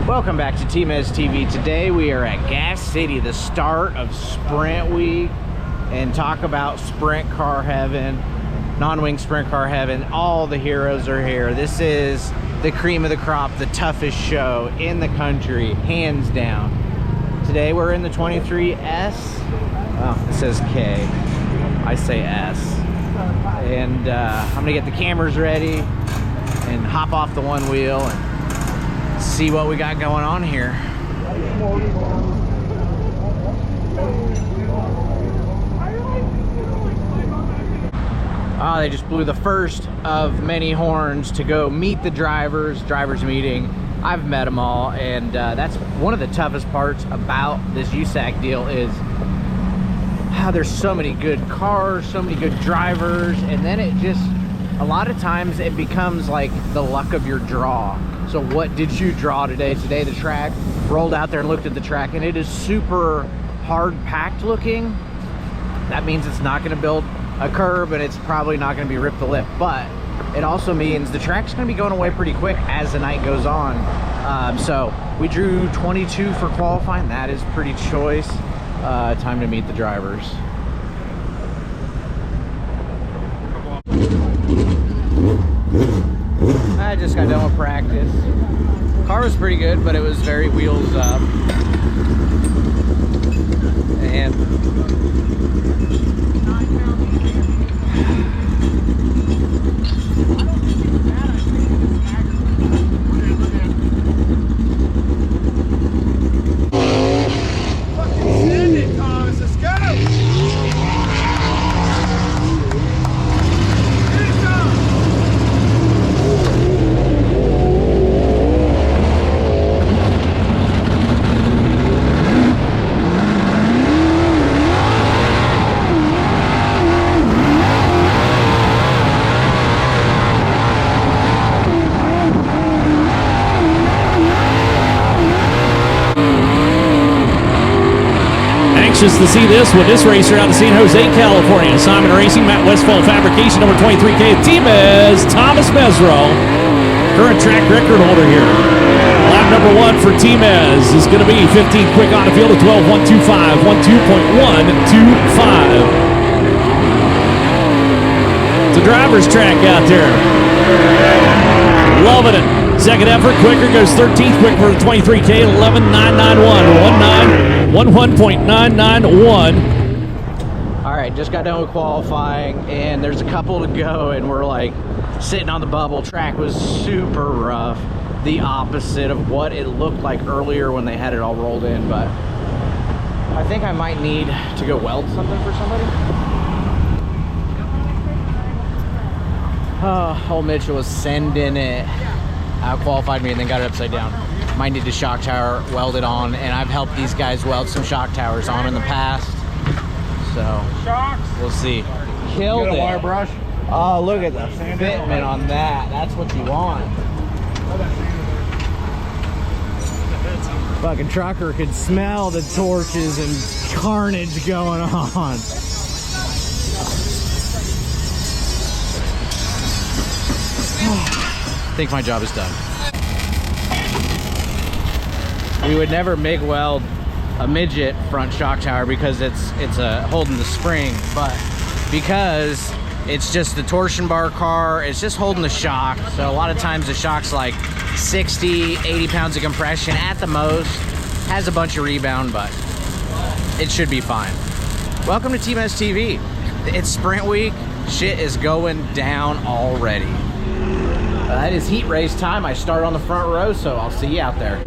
Welcome back to TmezTv. Today we are at Gas City, the start of Sprint Week, and talk about sprint car heaven, non-wing sprint car heaven. All the heroes are here. This is the cream of the crop, the toughest show in the country, hands down. Today we're in the 23S. Oh, it says K. I say S. And I'm gonna get the cameras ready and hop off the one wheel and see what we got going on here. Oh, they just blew the first of many horns to go meet the drivers meeting. I've met them all, and that's one of the toughest parts about this USAC deal is how there's so many good cars, so many good drivers, and then it just, a lot of times it becomes like the luck of your draw. So what did you draw today? Today the track, rolled out there and looked at the track, and it is super hard packed looking. That means it's not gonna build a curb and it's probably not gonna be rip the lip, but it also means the track's gonna be going away pretty quick as the night goes on. So we drew 22 for qualifying. That is pretty choice. Time to meet the drivers. I just got done with practice. Car was pretty good, but it was very wheels up. And anxious to see this one. This racer out of San Jose, California. Simon Racing, Matt Westfall Fabrication, number 23K. Temez, Thomas Mesro, current track record holder here. Lap number 1 for Temez is going to be 15 quick on the field of 12.125, 12.125. It's a driver's track out there. Loving it. Second effort, quicker, goes 13th quick for the 23K, 11.991, 11.991. all right, just got done with qualifying, and there's a couple to go, and we're like sitting on the bubble. Track was super rough, the opposite of what it looked like earlier when they had it all rolled in. But I think I might need to go weld something for somebody. Oh, old Mitchell was sending it. Out-qualified me and then got it upside down. Might need to shock tower weld it on, and I've helped these guys weld some shock towers on in the past. So we'll see. Killed it. Wire brush. Oh, look at the fitment on that. That's what you want. Fucking trucker could smell the torches and carnage going on. I think my job is done. We would never MIG weld a Midget front shock tower because it's holding the spring, but because it's just the torsion bar car, it's just holding the shock. So a lot of times the shock's like 60, 80 pounds of compression at the most, has a bunch of rebound, but it should be fine. Welcome to TmezTv. It's Sprint Week. Shit is going down already. It is heat race time. I start on the front row, so I'll see you out there.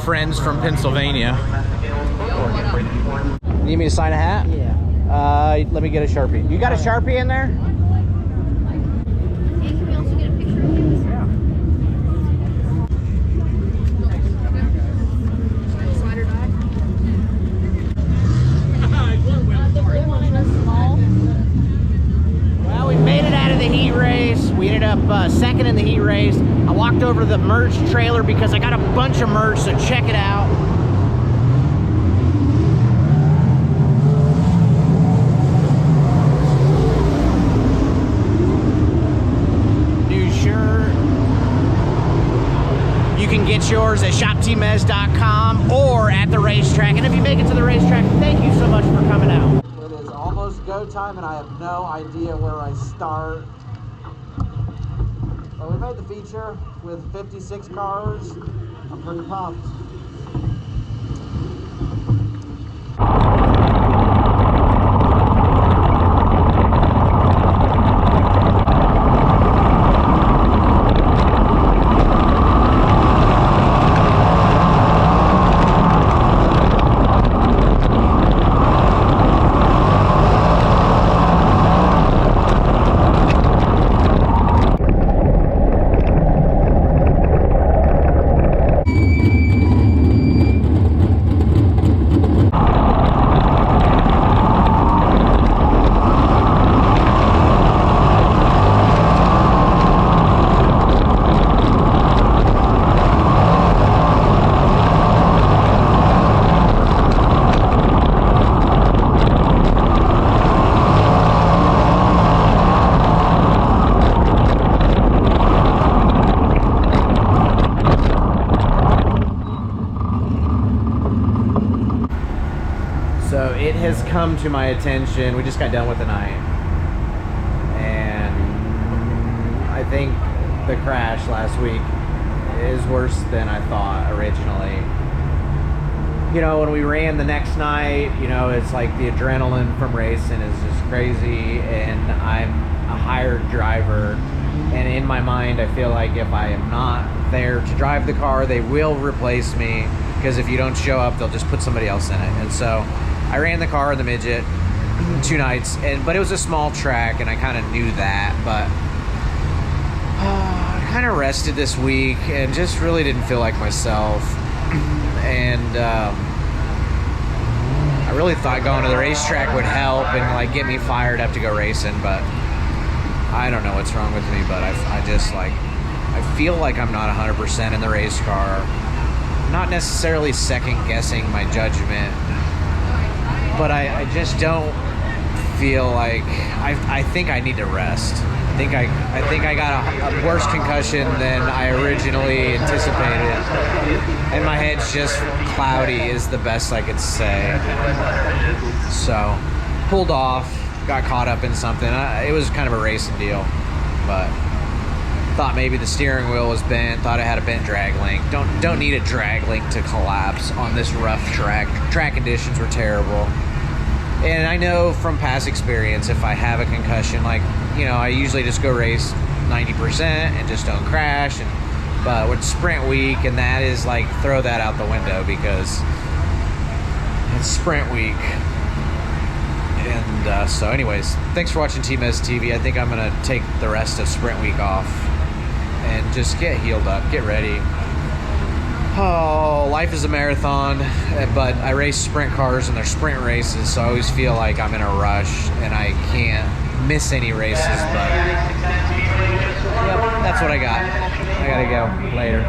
friends from Pennsylvania. You need me to sign a hat? Yeah. Let me get a Sharpie. You got a Sharpie in there? Hey, can we also get a picture of you? Slide or die? The blue one is small. Well, we made it out of the heat race. We ended up second in the heat race. I walked over to the merch trailer because I got a bunch of merch, so check it out. New shirt. You can get yours at shoptmez.com or at the racetrack. And if you make it to the racetrack, thank you so much for coming out. It is almost go time, and I have no idea where I start. But we made the feature with 56 cars. I'm pretty pumped. So it has come to my attention. We just got done with the night, and I think the crash last week is worse than I thought originally. You know, when we ran the next night, you know, it's like the adrenaline from racing is just crazy, and I'm a hired driver, and in my mind I feel like if I am not there to drive the car, they will replace me, because if you don't show up, they'll just put somebody else in it. And so I ran the car in the Midget 2 nights, but it was a small track, and I kind of knew that, but I kind of rested this week and just really didn't feel like myself. And I really thought going to the racetrack would help and like get me fired up to go racing, but I don't know what's wrong with me, but I just like, I feel like I'm not 100% in the race car. Not necessarily second guessing my judgment, but I just don't feel like, I think I need to rest. I think I got a worse concussion than I originally anticipated, and my head's just cloudy is the best I could say. So pulled off, got caught up in something. It was kind of a racing deal, but thought maybe the steering wheel was bent, thought I had a bent drag link. Don't need a drag link to collapse on this rough track. Track conditions were terrible. And I know from past experience, if I have a concussion, like, you know, I usually just go race 90% and just don't crash. But with sprint week, and that is like, throw that out the window because it's sprint week. And so anyways, thanks for watching TmezTv. I think I'm going to take the rest of sprint week off and just get healed up, get ready. Oh, life is a marathon, but I race sprint cars and they're sprint races, so I always feel like I'm in a rush and I can't miss any races, but yep, that's what I got. I gotta go later.